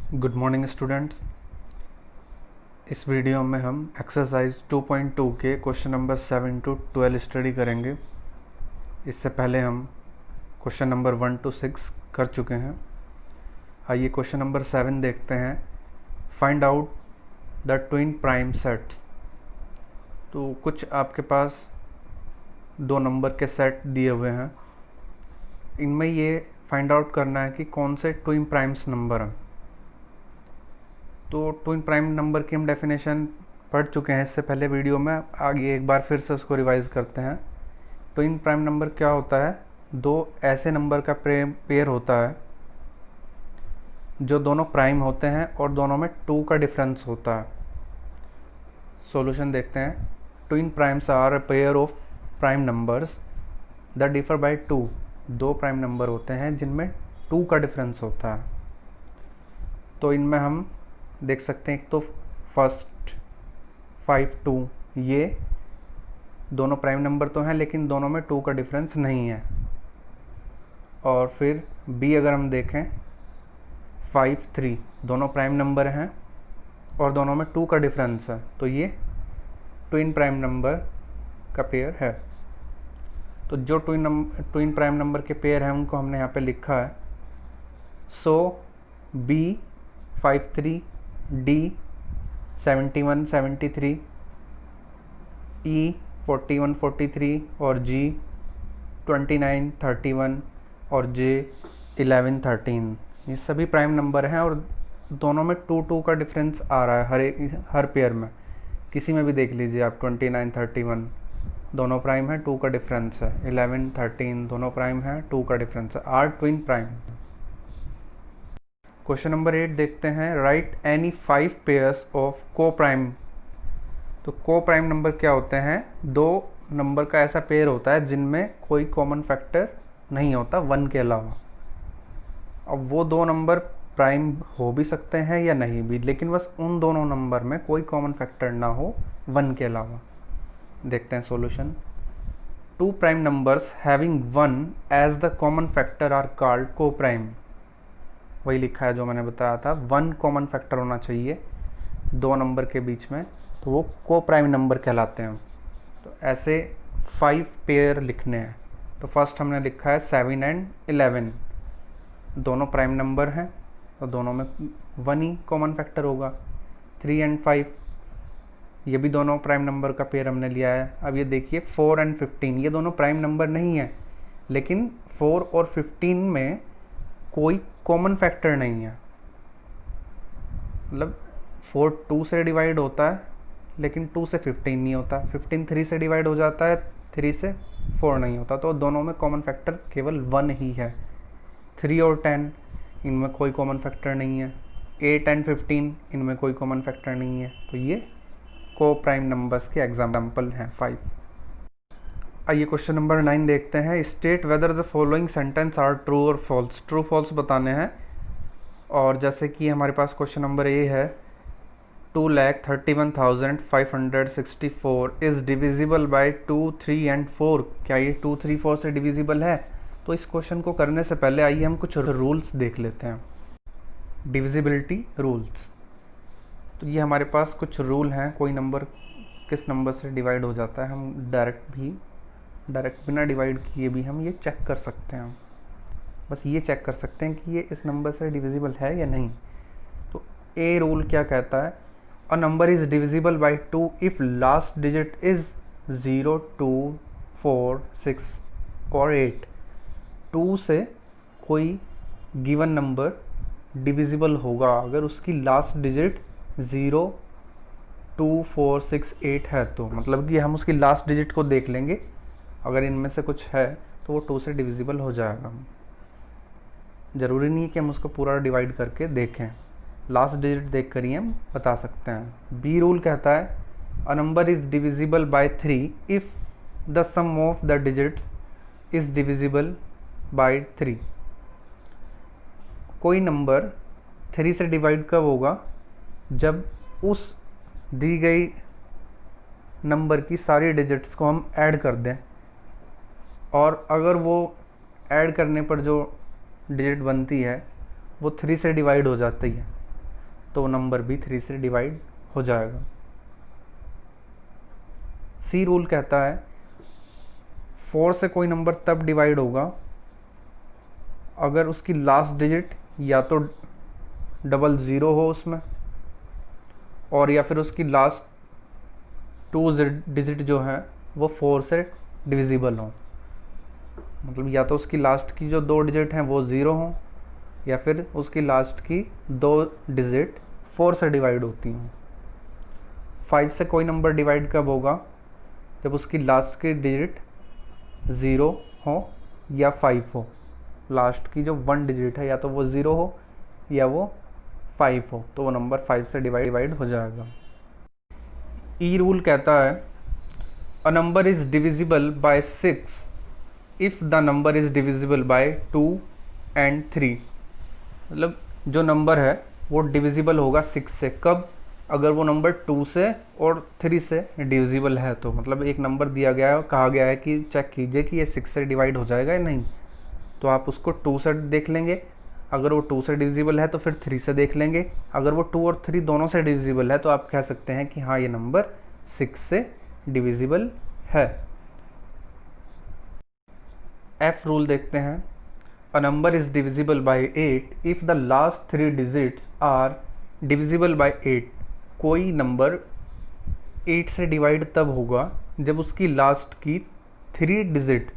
Good morning students. इस video में हम एक्सरसाइज 2.2 के क्वेश्चन नंबर 7 to 12 स्टडी करेंगे। इससे पहले हम क्वेश्चन नंबर 1 to 6 कर चुके हैं। आइए क्वेश्चन नंबर 7 देखते हैं। Find out the twin prime sets. तो कुछ आपके पास दो नंबर के सेट दिए हुए हैं, इनमें ये फाइंड आउट करना है कि कौन से ट्विन प्राइम्स नंबर हैं। तो ट्विन प्राइम नंबर की हम डेफिनेशन पढ़ चुके हैं इससे पहले वीडियो में, आगे एक बार फिर से उसको रिवाइज करते हैं। ट्विन प्राइम नंबर क्या होता है? दो ऐसे नंबर का पेयर होता है जो दोनों प्राइम होते हैं और दोनों में 2 का डिफरेंस होता है। सॉल्यूशन देखते हैं। Twin primes are a pair of prime numbers that differ by 2। दो प्राइम नंबर होते हैं जिनमें 2 का डिफरेंस होता है। तो इनमें हम देख सकते हैं, एक तो फर्स्ट 5 2, ये दोनों प्राइम नंबर तो हैं लेकिन दोनों में 2 का डिफरेंस नहीं है। और फिर बी अगर हम देखें 5 3, दोनों प्राइम नंबर हैं और दोनों में 2 का डिफरेंस है, तो ये ट्विन प्राइम नंबर का पेयर है। तो जो ट्विन प्राइम नंबर के पेयर हैं उनको हमने यहाँ पे लिखा है। सो बी 5 3, D 71 73, E 41 43 और G 29 31 और J 11 13। ये सभी प्राइम नंबर हैं और दोनों में 2 2 का डिफरेंस आ रहा है हर पेयर में। किसी में भी देख लीजिए आप, 29 31 दोनों प्राइम है, 2 का डिफरेंस है। 11 13 दोनों प्राइम है, 2 का डिफरेंस है। Are twin prime. Question number 8 देखते हैं। Right any 5 pairs of coprime. तो को प्राइम नंबर क्या होते हैं? दो नंबर का ऐसा पेयर होता है जिनमें कोई कॉमन फैक्टर नहीं होता 1 के अलावा। अब वो दो नंबर प्राइम हो भी सकते हैं या नहीं भी, लेकिन बस उन दोनों नंबर में कोई कॉमन फैक्टर ना हो 1 के अलावा। देखते हैं solution. 2 prime numbers having 1 as the common factor are called coprime. वही लिखा है जो मैंने बताया था, 1 कॉमन फैक्टर होना चाहिए दो नंबर के बीच में, तो वो को प्राइम नंबर कहलाते हैं। तो ऐसे 5 पेयर लिखने हैं। तो फर्स्ट हमने लिखा है 7 एंड 11, दोनों प्राइम नंबर हैं तो दोनों में 1 ही कॉमन फैक्टर होगा। 3 एंड 5, ये भी दोनों प्राइम नंबर का पेयर हमने लिया है। अब ये देखिए 4 एंड 15, ये दोनों प्राइम नंबर नहीं है, लेकिन 4 और 15 में कोई कॉमन फैक्टर नहीं है। मतलब 4 2 से डिवाइड होता है लेकिन 2 से 15 नहीं होता। 15 3 से डिवाइड हो जाता है, 3 से 4 नहीं होता। तो दोनों में कॉमन फैक्टर केवल 1 ही है। 3 और 10, इनमें कोई कॉमन फैक्टर नहीं है। 8 एंड 15, इनमें कोई कॉमन फैक्टर नहीं है। तो ये को प्राइम नंबर्स के एग्जाम्पल हैं 5। आइए क्वेश्चन नंबर 9 देखते हैं। State whether the following sentence are true और फॉल्स। ट्रू फॉल्स बताने हैं। और जैसे कि हमारे पास क्वेश्चन नंबर ए है, 2,31,564 इज़ डिविजिबल बाय 2 3 एंड 4। क्या ये 2 3 4 से डिविजिबल है? तो इस क्वेश्चन को करने से पहले आइए हम कुछ रूल्स देख लेते हैं, डिविजिबिलिटी रूल्स। तो ये हमारे पास कुछ रूल हैं, कोई नंबर किस नंबर से डिवाइड हो जाता है। हम डायरेक्ट बिना डिवाइड किए भी हम ये चेक कर सकते हैं। बस ये चेक कर सकते हैं कि ये इस नंबर से डिविजिबल है या नहीं। तो ए रूल क्या कहता है? A number is divisible bye 2 if last digit is 0 2 4 6 और 8। 2 से कोई गिवन नंबर डिविजिबल होगा अगर उसकी लास्ट डिजिट 0 2 4 6 8 है। तो मतलब कि हम उसकी लास्ट डिजिट को देख लेंगे, अगर इनमें से कुछ है तो वो 2 से डिविजिबल हो जाएगा। ज़रूरी नहीं है कि हम उसको पूरा डिवाइड करके देखें, लास्ट डिजिट देख कर ही हम बता सकते हैं। बी रूल कहता है a number is divisible by 3 if the sum of the digits is divisible by 3। कोई नंबर 3 से डिवाइड कब होगा? जब उस दी गई नंबर की सारी डिजिट्स को हम ऐड कर दें, और अगर वो ऐड करने पर जो डिजिट बनती है वो 3 से डिवाइड हो जाती है। तो वो नंबर भी 3 से डिवाइड हो जाएगा। सी रूल कहता है 4 से कोई नंबर तब डिवाइड होगा अगर उसकी लास्ट डिजिट या तो डबल ज़ीरो हो उसमें, और या फिर उसकी लास्ट 2 डिजिट जो है वो 4 से डिविजिबल हो। मतलब या तो उसकी लास्ट की जो 2 डिजिट हैं वो 0 हों, या फिर उसकी लास्ट की 2 डिजिट 4 से डिवाइड होती हों। 5 से कोई नंबर डिवाइड कब होगा? जब उसकी लास्ट की डिजिट 0 हो या 5 हो। लास्ट की जो 1 डिजिट है या तो वो 0 हो या वो 5 हो, तो वो नंबर 5 से डिवाइड हो जाएगा। ई रूल कहता है a number is divisible bye 6 if the number is divisible bye 2 and 3। मतलब जो नंबर है वो डिविजिबल होगा 6 से, कब? अगर वो नंबर 2 से और 3 से डिविजिबल है तो। मतलब एक नंबर दिया गया है, कहा गया है कि चेक कीजिए कि ये 6 से डिवाइड हो जाएगा या नहीं, तो आप उसको 2 से देख लेंगे। अगर वो 2 से डिविजिबल है तो फिर 3 से देख लेंगे। अगर वो 2 और 3 दोनों से डिविजिबल है तो आप कह सकते हैं कि हाँ ये नंबर 6 से डिविजिबल है। एफ रूल देखते हैं। A number is divisible by 8 if the last 3 digits are divisible by 8। कोई नंबर 8 से डिवाइड तब होगा जब उसकी लास्ट की 3 डिजिट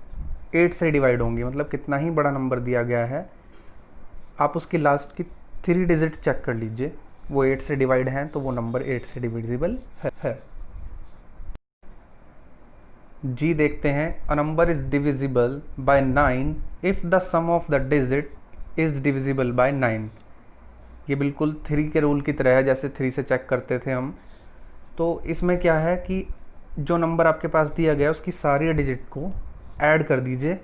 8 से डिवाइड होंगी। मतलब कितना ही बड़ा नंबर दिया गया है, आप उसकी लास्ट की 3 डिजिट चेक कर लीजिए, वो 8 से डिवाइड हैं तो वो नंबर 8 से डिविजिबल है। जी देखते हैं। A number is divisible by 9 if the sum of the digit is divisible by 9। ये बिल्कुल 3 के रूल की तरह है, जैसे 3 से चेक करते थे हम। तो इसमें क्या है कि जो नंबर आपके पास दिया गया है उसकी सारी डिजिट को ऐड कर दीजिए।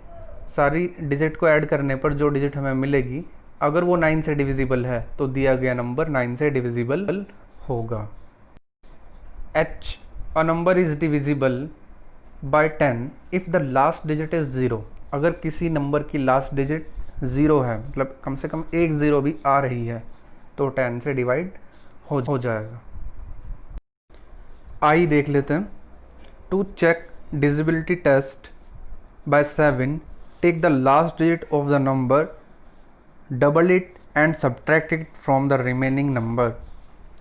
सारी डिजिट को ऐड करने पर जो डिजिट हमें मिलेगी, अगर वो 9 से डिविजिबल है तो दिया गया नंबर 9 से डिविजिबल होगा। H a number is divisible bye 10 if the last digit is 0। अगर किसी नंबर की लास्ट डिजिट 0 है, मतलब कम से कम एक 0 भी आ रही है, तो 10 से डिवाइड हो जाएगा। आई देख लेते हैं। To check divisibility test by 7 take the last digit of the number, double it and subtract it from the remaining number.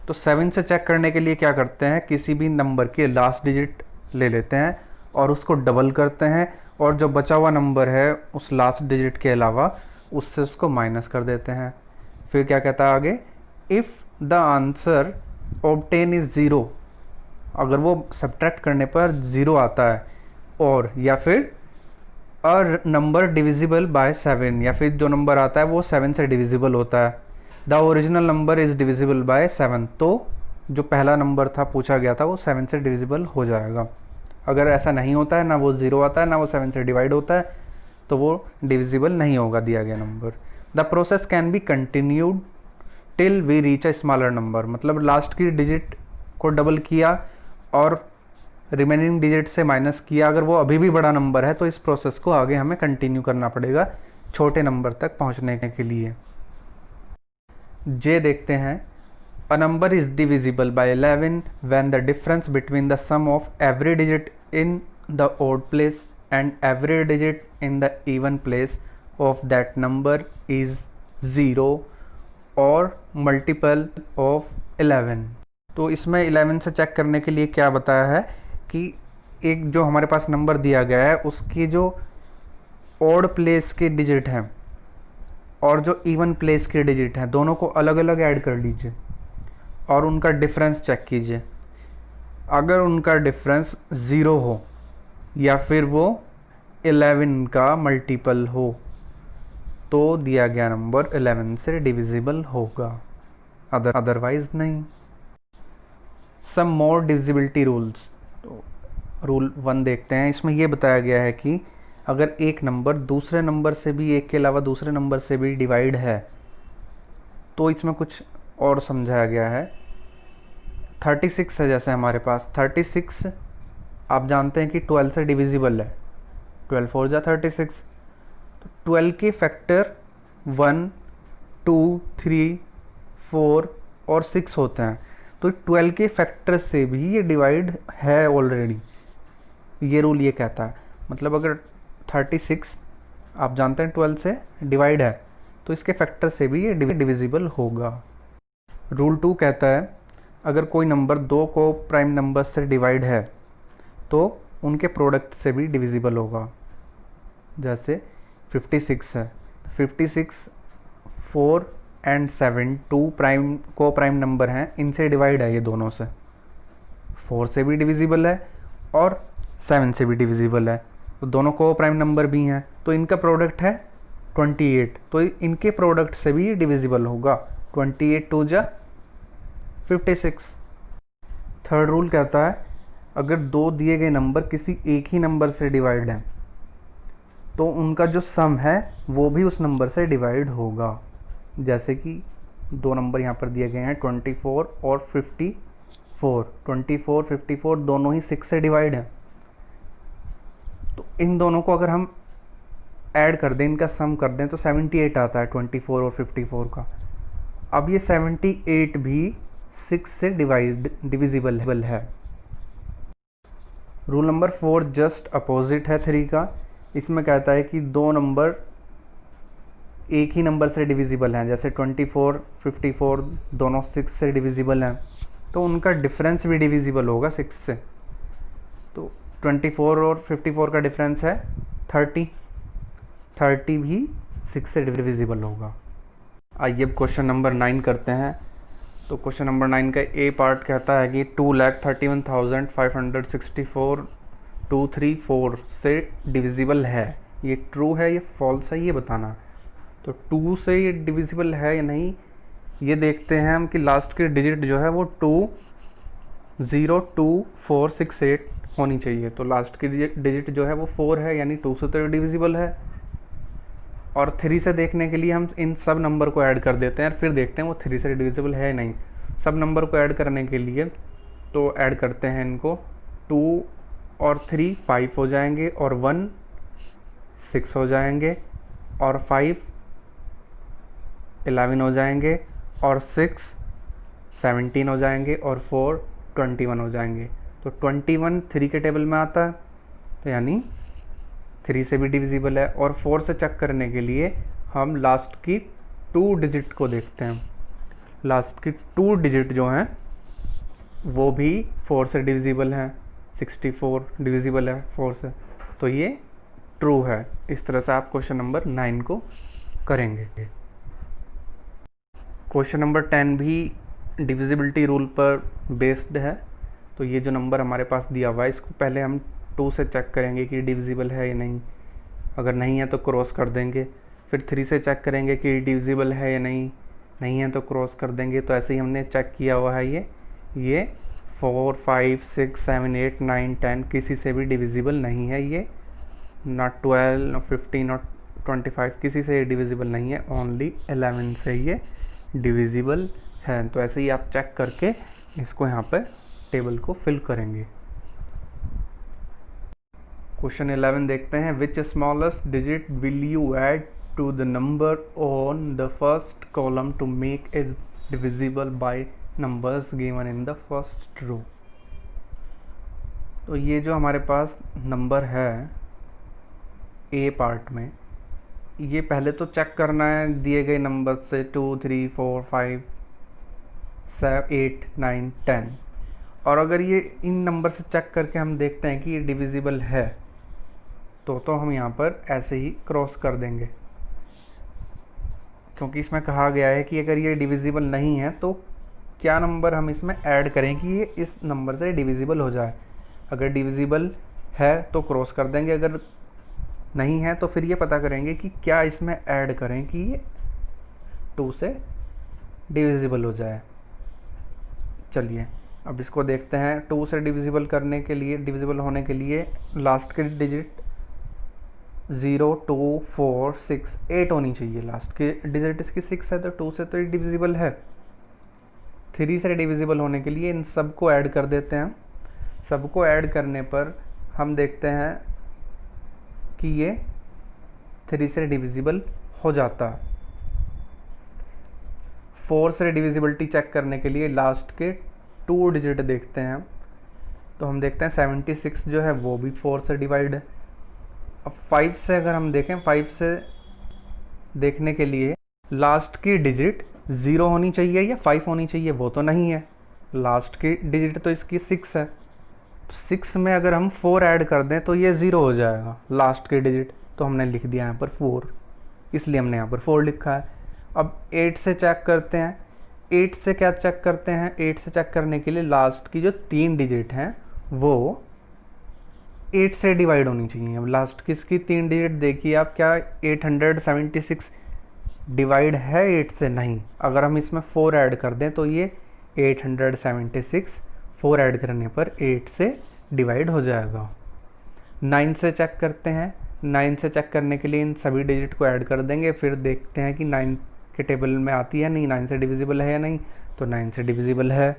तो 7 से चेक करने के लिए क्या करते हैं, किसी भी नंबर की लास्ट डिजिट ले लेते हैं और उसको डबल करते हैं, और जो बचा हुआ नंबर है उस लास्ट डिजिट के अलावा उससे उसको माइनस कर देते हैं। फिर क्या कहता है आगे, if the answer obtain is 0। अगर वो सब्ट्रैक्ट करने पर 0 आता है, और या फिर अ नंबर डिविजिबल बाय 7, या फिर जो नंबर आता है वो 7 से डिविजिबल होता है। The original number is divisible bye 7। तो जो पहला नंबर था पूछा गया था वो 7 से डिविजिबल हो जाएगा। अगर ऐसा नहीं होता है, ना वो 0 आता है ना वो 7 से डिवाइड होता है, तो वो डिविजिबल नहीं होगा दिया गया number. The process can be continued till we reach a smaller number. मतलब लास्ट की डिजिट को डबल किया और रिमेनिंग डिजिट से माइनस किया, अगर वो अभी भी बड़ा नंबर है तो इस प्रोसेस को आगे हमें कंटिन्यू करना पड़ेगा छोटे नंबर तक पहुंचने के लिए। जे देखते हैं। A number is divisible by 11 when the difference between the sum of every digit in the odd place and every digit in the even place of that number is 0 और multiple of 11। तो इसमें 11 से check करने के लिए क्या बताया है कि एक जो हमारे पास नंबर दिया गया है उसकी जो ऑड प्लेस के डिजिट हैं और जो इवन प्लेस के डिजिट हैं, दोनों को अलग अलग ऐड कर लीजिए और उनका डिफरेंस चेक कीजिए। अगर उनका डिफरेंस 0 हो या फिर वो 11 का मल्टीपल हो तो दिया गया नंबर 11 से डिविजिबल होगा, अदरवाइज नहीं। सम मोर डिविजिबिलिटी रूल्स। तो रूल 1 देखते हैं। इसमें यह बताया गया है कि अगर एक नंबर दूसरे नंबर से भी, एक के अलावा दूसरे नंबर से भी डिवाइड है तो इसमें कुछ और समझाया गया है। 36 है जैसे हमारे पास, 36 आप जानते हैं कि 12 से डिविजिबल है, 12 4 जा 36। तो 12 के फैक्टर 1 2 3 4 और 6 होते हैं, तो 12 के फैक्टर से भी ये डिवाइड है ऑलरेडी। ये रूल ये कहता है, मतलब अगर 36 आप जानते हैं 12 से डिवाइड है, तो इसके फैक्टर से भी ये डिविजिबल होगा। रूल 2 कहता है अगर कोई नंबर दो को प्राइम नंबर से डिवाइड है तो उनके प्रोडक्ट से भी डिविजिबल होगा। जैसे 56 है, 56 4 एंड 7 2 प्राइम को प्राइम नंबर हैं, इनसे डिवाइड है ये दोनों से, 4 से भी डिविजिबल है और 7 से भी डिविजिबल है, तो दोनों को प्राइम नंबर भी हैं, तो इनका प्रोडक्ट है 28, तो इनके प्रोडक्ट से भी डिविजिबल होगा। 28 2 जा 56। थर्ड रूल कहता है अगर दो दिए गए नंबर किसी एक ही नंबर से डिवाइड हैं तो उनका जो सम है वो भी उस नंबर से डिवाइड होगा। जैसे कि दो नंबर यहाँ पर दिए गए हैं 24 और 54, 24 54 दोनों ही 6 से डिवाइड हैं, तो इन दोनों को अगर हम ऐड कर दें, इनका सम कर दें, तो 78 आता है 24 और 54 का। अब ये 78 भी 6 से डिविजिबल है। रूल नंबर 4 जस्ट अपोजिट है 3 का। इसमें कहता है कि दो नंबर एक ही नंबर से डिविजिबल हैं, जैसे 24 54 दोनों 6 से डिविजिबल हैं, तो उनका डिफरेंस भी डिविजिबल होगा 6 से। तो 24 और 54 का डिफरेंस है 30, 30 भी 6 से डिविजिबल होगा। आइए अब क्वेश्चन नंबर 9 करते हैं। तो क्वेश्चन नंबर 9 का ए पार्ट कहता है कि 2,31,564 234 से डिविजिबल है। ये ट्रू है या फॉल्स है ये बताना। तो 2 से ये डिविजिबल है या नहीं ये देखते हैं हम कि लास्ट के डिजिट जो है वो 202468 होनी चाहिए। तो लास्ट की डिजिट जो है वो 4 है, यानी 2 से तो डिविजिबल है। और 3 से देखने के लिए हम इन सब नंबर को ऐड कर देते हैं और फिर देखते हैं वो 3 से डिविजिबल है या नहीं। सब नंबर को ऐड करने के लिए तो ऐड करते हैं इनको, 2 और 3 5 हो जाएंगे, और 1 6 हो जाएंगे, और 5 11 हो जाएंगे, और 6 17 हो जाएंगे, और 4 21 हो जाएंगे। तो 21 3 के टेबल में आता है, तो यानी 3 से भी डिविजिबल है। और 4 से चेक करने के लिए हम लास्ट की 2 डिजिट को देखते हैं। लास्ट की 2 डिजिट जो हैं वो भी 4 से डिविजिबल हैं, 64 डिविजिबल है 4 से, तो ये ट्रू है। इस तरह से आप क्वेश्चन नंबर 9 को करेंगे। क्वेश्चन नंबर 10 भी डिविजिबिलिटी रूल पर बेस्ड है। तो ये जो नंबर हमारे पास दिया हुआ है इसको पहले हम 2 से चेक करेंगे कि डिविजिबल है या नहीं, अगर नहीं है तो क्रॉस कर देंगे। फिर 3 से चेक करेंगे कि डिविजिबल है या नहीं, नहीं है तो क्रॉस कर देंगे। तो ऐसे ही हमने चेक किया हुआ है। ये 4 5 6 7 8 9 10 किसी से भी डिविजिबल नहीं है। ये नॉट 12 नॉट 15 नॉट 25 किसी से डिविजिबल नहीं है, ओनली 11 से ये डिविजिबल है। तो ऐसे ही आप चेक करके इसको यहाँ पर टेबल को फिल करेंगे। क्वेश्चन 11 देखते हैं। Which smallest digit will you add to the number on the first column to make it divisible by numbers given in the first row. तो ये जो हमारे पास नंबर है ए पार्ट में, ये पहले तो चेक करना है दिए गए नंबर से 2 3 4 5 7 8 9 10, और अगर ये इन नंबर से चेक करके हम देखते हैं कि ये डिविजिबल है तो हम यहाँ पर ऐसे ही क्रॉस कर देंगे, क्योंकि इसमें कहा गया है कि अगर ये डिविजिबल नहीं है तो क्या नंबर हम इसमें ऐड करें कि ये इस नंबर से डिविजिबल हो जाए। अगर डिविजिबल है तो क्रॉस कर देंगे, अगर नहीं है तो फिर ये पता करेंगे कि क्या इसमें ऐड करें कि ये 2 से डिविजिबल हो जाए। चलिए अब इसको देखते हैं। 2 से डिविजिबल करने के लिए, डिविजिबल होने के लिए लास्ट के डिजिट 0 2 4 6 8 होनी चाहिए। लास्ट के डिजिट इसकी 6 है तो 2 से तो डिविजिबल है। 3 से डिविजिबल होने के लिए इन सबको ऐड कर देते हैं। सबको ऐड करने पर हम देखते हैं कि ये 3 से डिविजिबल हो जाता है। 4 से डिविजिबिलिटी चेक करने के लिए लास्ट के 2 डिजिट देखते हैं। तो हम देखते हैं 76 जो है वो भी 4 से डिवाइड है। अब 5 से अगर हम देखें, 5 से देखने के लिए लास्ट की डिजिट 0 होनी चाहिए या 5 होनी चाहिए, वो तो नहीं है। लास्ट की डिजिट तो इसकी 6 है, तो 6 में अगर हम 4 ऐड कर दें तो ये 0 हो जाएगा लास्ट की डिजिट, तो हमने लिख दिया यहाँ पर 4, इसलिए हमने यहाँ पर 4 लिखा है। अब 8 से चेक करते हैं। 8 से क्या चेक करते हैं? 8 से चेक करने के लिए लास्ट की जो 3 डिजिट हैं वो 8 से डिवाइड होनी चाहिए। अब लास्ट की इसकी 3 डिजिट देखिए आप, क्या 876 डिवाइड है 8 से? नहीं। अगर हम इसमें 4 ऐड कर दें तो ये 876 4 ऐड करने पर 8 से डिवाइड हो जाएगा। 9 से चेक करते हैं। 9 से चेक करने के लिए इन सभी डिजिट को ऐड कर देंगे, फिर देखते हैं कि 9 के टेबल में आती है नहीं, 9 से डिविजिबल है या नहीं, तो 9 से डिविजिबल है।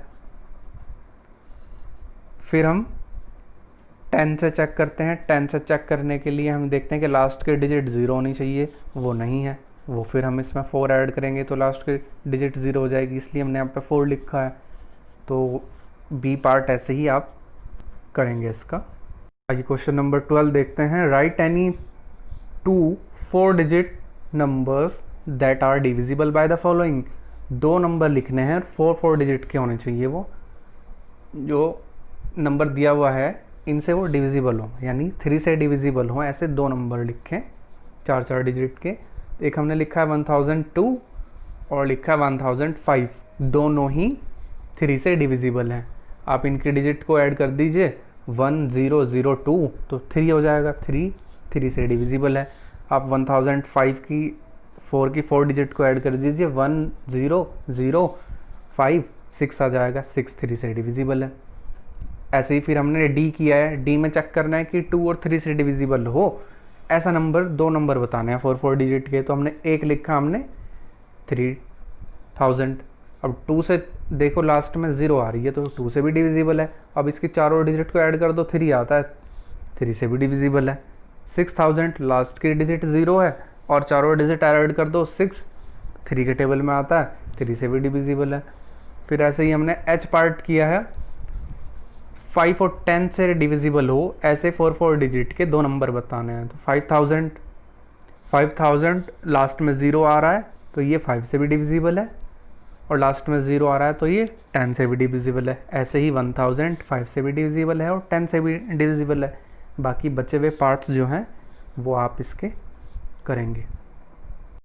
फिर हम 10 से चेक करते हैं। 10 से चेक करने के लिए हम देखते हैं कि लास्ट के डिजिट 0 होनी चाहिए, वो नहीं है, वो फिर हम इसमें 4 ऐड करेंगे तो लास्ट की डिजिट 0 हो जाएगी, इसलिए हमने यहाँ पे 4 लिखा है। तो बी पार्ट ऐसे ही आप करेंगे इसका। आगे क्वेश्चन नंबर 12 देखते हैं। Right any 2 4 digit numbers that are divisible by the following. 2 number लिखने हैं और 4 डिजिट के होने चाहिए, वो जो नंबर दिया हुआ है इनसे वो डिविजिबल हो, यानी 3 से डिविजिबल हो, ऐसे 2 नंबर लिखें 4 डिजिट के। एक हमने लिखा है 1002 और लिखा है 1005, दोनों ही 3 से डिविजिबल हैं। आप इनके डिजिट को ऐड कर दीजिए, 1002 तो 3 हो जाएगा, 3 से डिविजिबल है। आप 1005 की 4 डिजिट को ऐड कर दीजिए, 1005 6 आ जाएगा, 6 3 से डिविजिबल है। ऐसे ही फिर हमने डी किया है। डी में चेक करना है कि 2 और 3 से डिविजिबल हो, ऐसा नंबर 2 नंबर बताने हैं 4 डिजिट के। तो हमने 1 लिखा, हमने 3000। अब 2 से देखो लास्ट में 0 आ रही है, तो 2 से भी डिविजिबल है। अब इसकी 4 डिजिट को ऐड कर दो, 3 आता है, 3 से भी डिविजिबल है। 6000 लास्ट की डिजिट 0 है और 4 डिजिट ऐड कर दो 6, 3 के टेबल में आता है, 3 से भी डिविजिबल है। फिर ऐसे ही हमने एच पार्ट किया है। 5 और 10 से डिविजिबल हो ऐसे 4 डिजिट के 2 नंबर बताने हैं। तो 5000 लास्ट में 0 आ रहा है तो ये 5 से भी डिविजिबल है, और लास्ट में 0 आ रहा है तो ये 10 से भी डिविजिबल है। ऐसे ही 1000 5 से भी डिविजिबल है और 10 से भी डिविजिबल है। बाकी बचे हुए पार्ट्स जो हैं वो आप इसके करेंगे।